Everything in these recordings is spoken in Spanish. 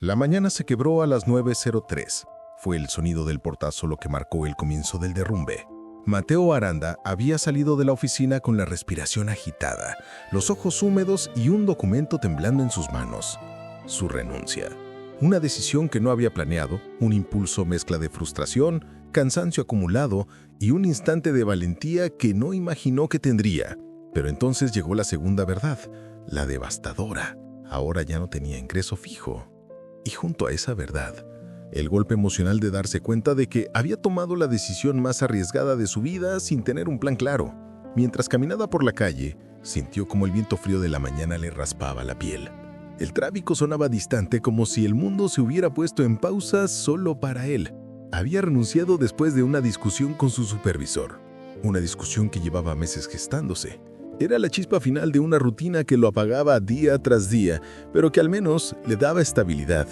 La mañana se quebró a las 9:03. Fue el sonido del portazo lo que marcó el comienzo del derrumbe. Mateo Aranda había salido de la oficina con la respiración agitada, los ojos húmedos y un documento temblando en sus manos. Su renuncia. Una decisión que no había planeado, un impulso mezcla de frustración, cansancio acumulado y un instante de valentía que no imaginó que tendría. Pero entonces llegó la segunda verdad, la devastadora. Ahora ya no tenía ingreso fijo. Y junto a esa verdad, el golpe emocional de darse cuenta de que había tomado la decisión más arriesgada de su vida sin tener un plan claro. Mientras caminaba por la calle, sintió como el viento frío de la mañana le raspaba la piel. El tráfico sonaba distante como si el mundo se hubiera puesto en pausa solo para él. Había renunciado después de una discusión con su supervisor. Una discusión que llevaba meses gestándose. Era la chispa final de una rutina que lo apagaba día tras día, pero que al menos le daba estabilidad.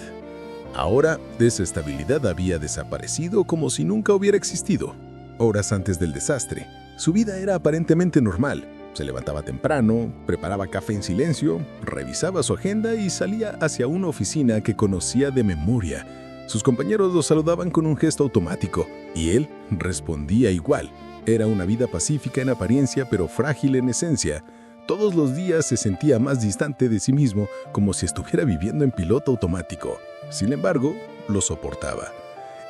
Ahora, esa estabilidad había desaparecido como si nunca hubiera existido. Horas antes del desastre, su vida era aparentemente normal. Se levantaba temprano, preparaba café en silencio, revisaba su agenda y salía hacia una oficina que conocía de memoria. Sus compañeros lo saludaban con un gesto automático, y él respondía igual. Era una vida pacífica en apariencia, pero frágil en esencia. Todos los días se sentía más distante de sí mismo, como si estuviera viviendo en piloto automático. Sin embargo, lo soportaba.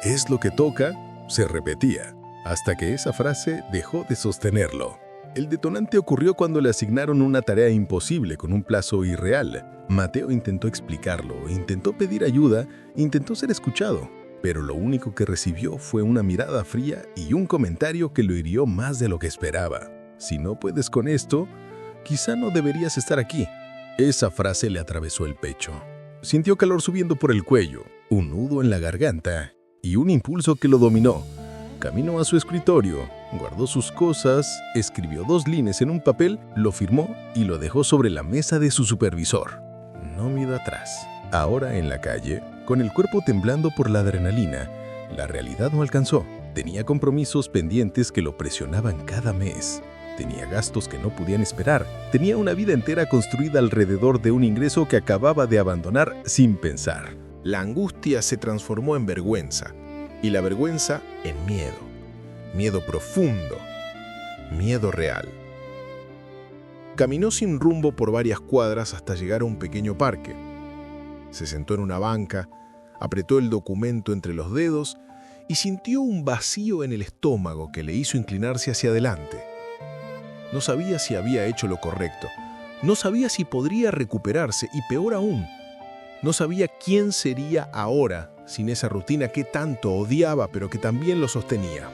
«Es lo que toca», se repetía, hasta que esa frase dejó de sostenerlo. El detonante ocurrió cuando le asignaron una tarea imposible con un plazo irreal. Mateo intentó explicarlo, intentó pedir ayuda, intentó ser escuchado. Pero lo único que recibió fue una mirada fría y un comentario que lo hirió más de lo que esperaba. «Si no puedes con esto, quizá no deberías estar aquí». Esa frase le atravesó el pecho. Sintió calor subiendo por el cuello, un nudo en la garganta y un impulso que lo dominó. Caminó a su escritorio, guardó sus cosas, escribió 2 líneas en un papel, lo firmó y lo dejó sobre la mesa de su supervisor. No miró atrás. Ahora en la calle, con el cuerpo temblando por la adrenalina, la realidad no alcanzó. Tenía compromisos pendientes que lo presionaban cada mes. Tenía gastos que no podían esperar. Tenía una vida entera construida alrededor de un ingreso que acababa de abandonar sin pensar. La angustia se transformó en vergüenza, y la vergüenza en miedo. Miedo profundo, miedo real. Caminó sin rumbo por varias cuadras hasta llegar a un pequeño parque. Se sentó en una banca, apretó el documento entre los dedos y sintió un vacío en el estómago que le hizo inclinarse hacia adelante. No sabía si había hecho lo correcto, no sabía si podría recuperarse y, peor aún, no sabía quién sería ahora sin esa rutina que tanto odiaba pero que también lo sostenía.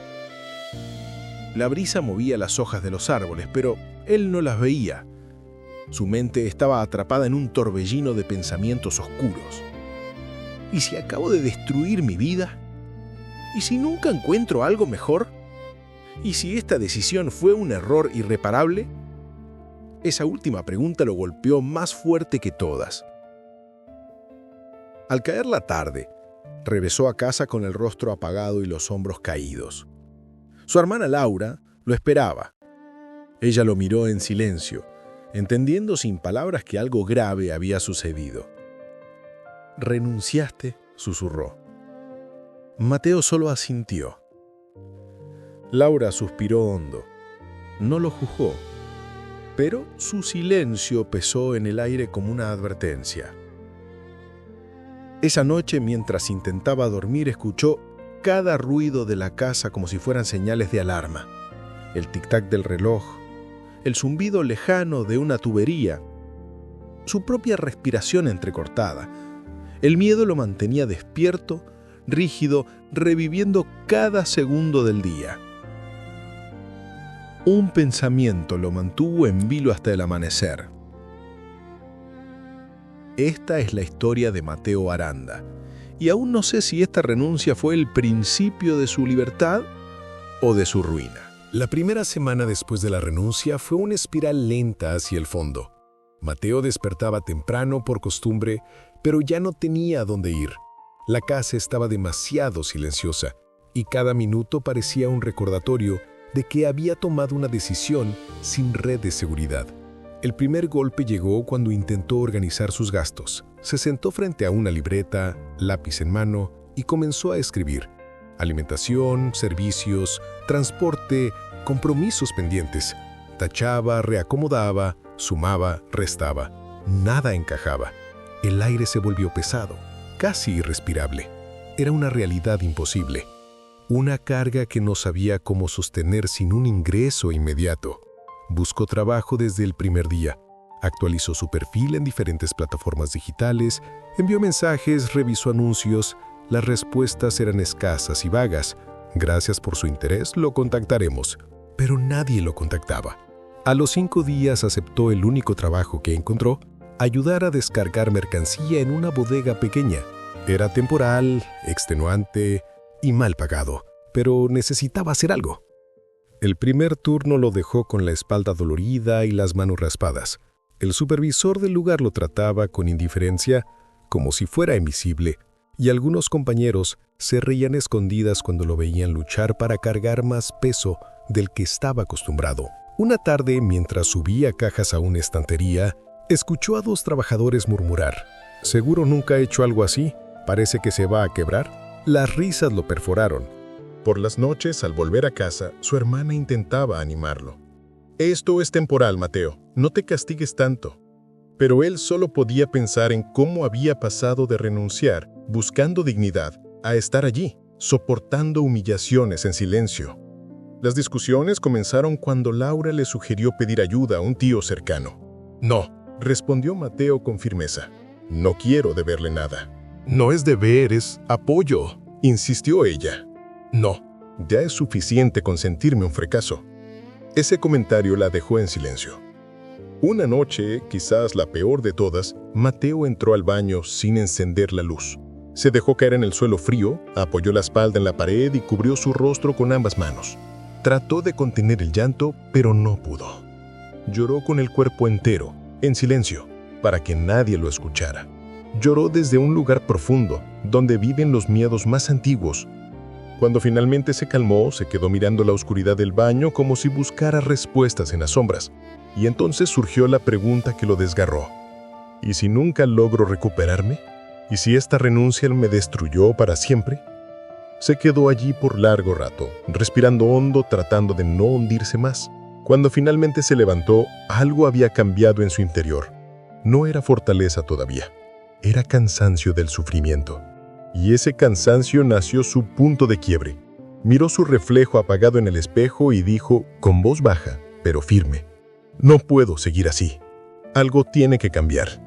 La brisa movía las hojas de los árboles, pero él no las veía. Su mente estaba atrapada en un torbellino de pensamientos oscuros. ¿Y si acabo de destruir mi vida? ¿Y si nunca encuentro algo mejor? ¿Y si esta decisión fue un error irreparable? Esa última pregunta lo golpeó más fuerte que todas. Al caer la tarde, regresó a casa con el rostro apagado y los hombros caídos. Su hermana Laura lo esperaba. Ella lo miró en silencio, entendiendo sin palabras que algo grave había sucedido. «¿Renunciaste?», susurró. Mateo solo asintió. Laura suspiró hondo. No lo juzgó, pero su silencio pesó en el aire como una advertencia. Esa noche, mientras intentaba dormir, escuchó cada ruido de la casa como si fueran señales de alarma. El tic-tac del reloj, el zumbido lejano de una tubería, su propia respiración entrecortada. El miedo lo mantenía despierto, rígido, reviviendo cada segundo del día. Un pensamiento lo mantuvo en vilo hasta el amanecer. Esta es la historia de Mateo Aranda, y aún no sé si esta renuncia fue el principio de su libertad o de su ruina. La primera semana después de la renuncia fue una espiral lenta hacia el fondo. Mateo despertaba temprano por costumbre, pero ya no tenía a dónde ir. La casa estaba demasiado silenciosa, y cada minuto parecía un recordatorio de que había tomado una decisión sin red de seguridad. El primer golpe llegó cuando intentó organizar sus gastos. Se sentó frente a una libreta, lápiz en mano, y comenzó a escribir. Alimentación, servicios, transporte, compromisos pendientes. Tachaba, reacomodaba, sumaba, restaba. Nada encajaba. El aire se volvió pesado, casi irrespirable. Era una realidad imposible. Una carga que no sabía cómo sostener sin un ingreso inmediato. Buscó trabajo desde el primer día. Actualizó su perfil en diferentes plataformas digitales, envió mensajes, revisó anuncios. Las respuestas eran escasas y vagas. Gracias por su interés, lo contactaremos. Pero nadie lo contactaba. A los 5 días aceptó el único trabajo que encontró: ayudar a descargar mercancía en una bodega pequeña. Era temporal, extenuante y mal pagado, pero necesitaba hacer algo. El primer turno lo dejó con la espalda dolorida y las manos raspadas. El supervisor del lugar lo trataba con indiferencia, como si fuera invisible, y algunos compañeros se reían escondidas cuando lo veían luchar para cargar más peso del que estaba acostumbrado. Una tarde, mientras subía cajas a una estantería, escuchó a 2 trabajadores murmurar: «¿Seguro nunca ha hecho algo así? Parece que se va a quebrar». Las risas lo perforaron. Por las noches, al volver a casa, su hermana intentaba animarlo. «Esto es temporal, Mateo. No te castigues tanto». Pero él solo podía pensar en cómo había pasado de renunciar, buscando dignidad, a estar allí, soportando humillaciones en silencio. Las discusiones comenzaron cuando Laura le sugirió pedir ayuda a un tío cercano. «No», respondió Mateo con firmeza. «No quiero deberle nada». «No es deber, es apoyo», insistió ella. «No, ya es suficiente con sentirme un fracaso». Ese comentario la dejó en silencio. Una noche, quizás la peor de todas, Mateo entró al baño sin encender la luz. Se dejó caer en el suelo frío, apoyó la espalda en la pared y cubrió su rostro con ambas manos. Trató de contener el llanto, pero no pudo. Lloró con el cuerpo entero, en silencio, para que nadie lo escuchara. Lloró desde un lugar profundo, donde viven los miedos más antiguos. Cuando finalmente se calmó, se quedó mirando la oscuridad del baño como si buscara respuestas en las sombras. Y entonces surgió la pregunta que lo desgarró. ¿Y si nunca logro recuperarme? ¿Y si esta renuncia me destruyó para siempre? Se quedó allí por largo rato, respirando hondo, tratando de no hundirse más. Cuando finalmente se levantó, algo había cambiado en su interior. No era fortaleza todavía, era cansancio del sufrimiento. Y ese cansancio nació su punto de quiebre. Miró su reflejo apagado en el espejo y dijo, con voz baja, pero firme: «No puedo seguir así. Algo tiene que cambiar».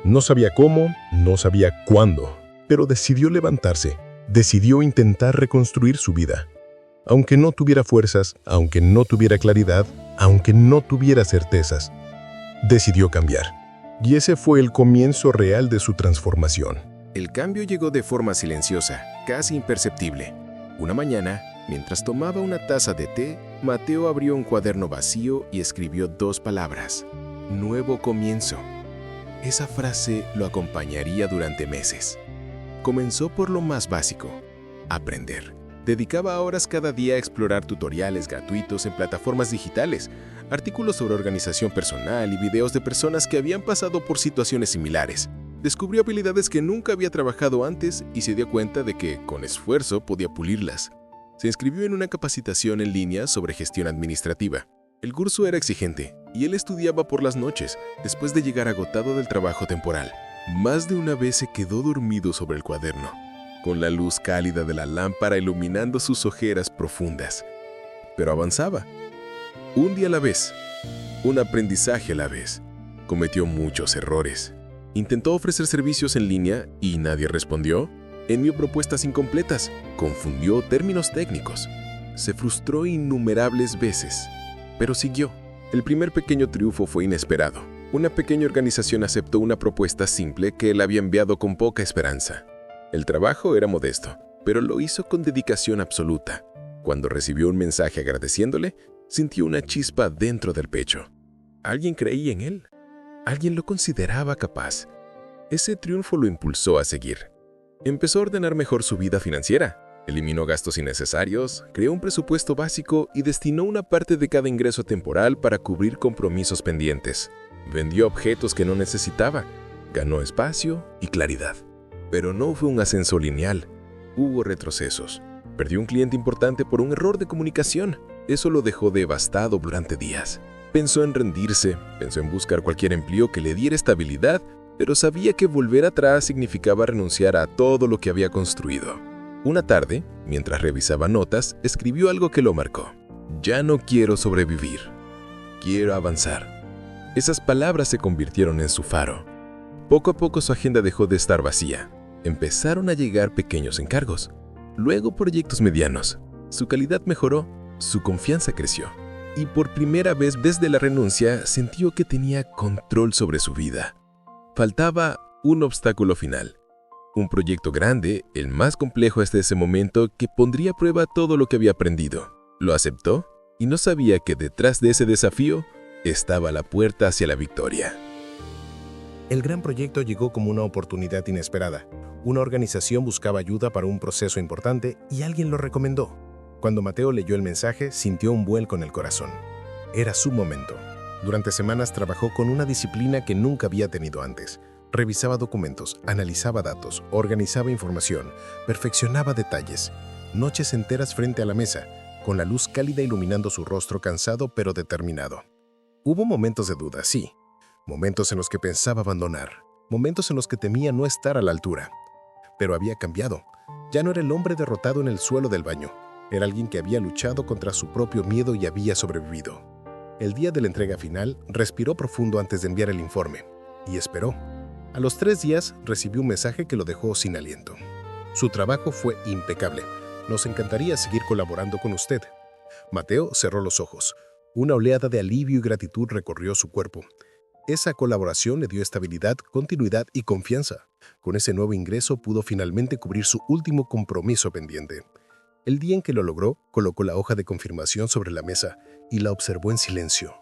No sabía cómo, no sabía cuándo, pero decidió levantarse. Decidió intentar reconstruir su vida. Aunque no tuviera fuerzas, aunque no tuviera claridad, aunque no tuviera certezas, decidió cambiar. Y ese fue el comienzo real de su transformación. El cambio llegó de forma silenciosa, casi imperceptible. Una mañana, mientras tomaba una taza de té, Mateo abrió un cuaderno vacío y escribió 2 palabras: nuevo comienzo. Esa frase lo acompañaría durante meses. Comenzó por lo más básico: aprender. Dedicaba horas cada día a explorar tutoriales gratuitos en plataformas digitales, artículos sobre organización personal y videos de personas que habían pasado por situaciones similares. Descubrió habilidades que nunca había trabajado antes y se dio cuenta de que, con esfuerzo, podía pulirlas. Se inscribió en una capacitación en línea sobre gestión administrativa. El curso era exigente y él estudiaba por las noches, después de llegar agotado del trabajo temporal. Más de una vez se quedó dormido sobre el cuaderno, con la luz cálida de la lámpara iluminando sus ojeras profundas. Pero avanzaba. Un día a la vez, un aprendizaje a la vez. Cometió muchos errores. Intentó ofrecer servicios en línea y nadie respondió. Envió propuestas incompletas. Confundió términos técnicos. Se frustró innumerables veces, pero siguió. El primer pequeño triunfo fue inesperado. Una pequeña organización aceptó una propuesta simple que él había enviado con poca esperanza. El trabajo era modesto, pero lo hizo con dedicación absoluta. Cuando recibió un mensaje agradeciéndole, sintió una chispa dentro del pecho. Alguien creía en él. Alguien lo consideraba capaz. Ese triunfo lo impulsó a seguir. Empezó a ordenar mejor su vida financiera. Eliminó gastos innecesarios, creó un presupuesto básico y destinó una parte de cada ingreso temporal para cubrir compromisos pendientes. Vendió objetos que no necesitaba, ganó espacio y claridad. Pero no fue un ascenso lineal, hubo retrocesos. Perdió un cliente importante por un error de comunicación. Eso lo dejó devastado durante días. Pensó en rendirse, pensó en buscar cualquier empleo que le diera estabilidad, pero sabía que volver atrás significaba renunciar a todo lo que había construido. Una tarde, mientras revisaba notas, escribió algo que lo marcó. Ya no quiero sobrevivir, quiero avanzar. Esas palabras se convirtieron en su faro. Poco a poco su agenda dejó de estar vacía. Empezaron a llegar pequeños encargos, luego proyectos medianos. Su calidad mejoró, su confianza creció. Y por primera vez desde la renuncia sintió que tenía control sobre su vida. Faltaba un obstáculo final. Un proyecto grande, el más complejo hasta ese momento, que pondría a prueba todo lo que había aprendido. Lo aceptó y no sabía que detrás de ese desafío estaba la puerta hacia la victoria. El gran proyecto llegó como una oportunidad inesperada. Una organización buscaba ayuda para un proceso importante y alguien lo recomendó. Cuando Mateo leyó el mensaje, sintió un vuelco en el corazón. Era su momento. Durante semanas trabajó con una disciplina que nunca había tenido antes. Revisaba documentos, analizaba datos, organizaba información, perfeccionaba detalles. Noches enteras frente a la mesa, con la luz cálida iluminando su rostro cansado pero determinado. Hubo momentos de duda, sí. Momentos en los que pensaba abandonar. Momentos en los que temía no estar a la altura. Pero había cambiado. Ya no era el hombre derrotado en el suelo del baño. Era alguien que había luchado contra su propio miedo y había sobrevivido. El día de la entrega final, respiró profundo antes de enviar el informe. Y esperó. A los 3 días, recibió un mensaje que lo dejó sin aliento. Su trabajo fue impecable. Nos encantaría seguir colaborando con usted. Mateo cerró los ojos. Una oleada de alivio y gratitud recorrió su cuerpo. Esa colaboración le dio estabilidad, continuidad y confianza. Con ese nuevo ingreso pudo finalmente cubrir su último compromiso pendiente. El día en que lo logró, colocó la hoja de confirmación sobre la mesa y la observó en silencio.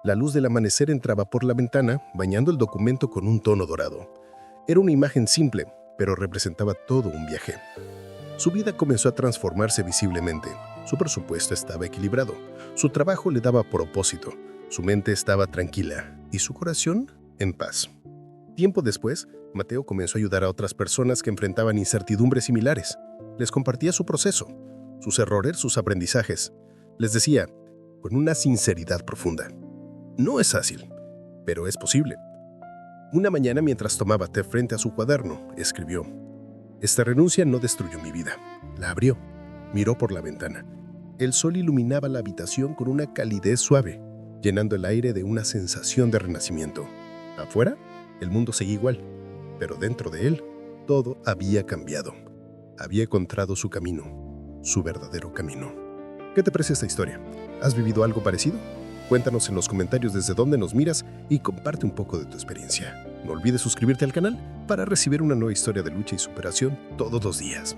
La luz del amanecer entraba por la ventana, bañando el documento con un tono dorado. Era una imagen simple, pero representaba todo un viaje. Su vida comenzó a transformarse visiblemente. Su presupuesto estaba equilibrado. Su trabajo le daba propósito. Su mente estaba tranquila y su corazón en paz. Tiempo después, Mateo comenzó a ayudar a otras personas que enfrentaban incertidumbres similares. Les compartía su proceso, sus errores, sus aprendizajes. Les decía, con una sinceridad profunda, no es fácil, pero es posible. Una mañana, mientras tomaba té frente a su cuaderno, escribió: esta renuncia no destruyó mi vida. La abrió. Miró por la ventana. El sol iluminaba la habitación con una calidez suave, llenando el aire de una sensación de renacimiento. Afuera, el mundo seguía igual, pero dentro de él, todo había cambiado. Había encontrado su camino, su verdadero camino. ¿Qué te parece esta historia? ¿Has vivido algo parecido? Cuéntanos en los comentarios desde dónde nos miras y comparte un poco de tu experiencia. No olvides suscribirte al canal para recibir una nueva historia de lucha y superación todos los días.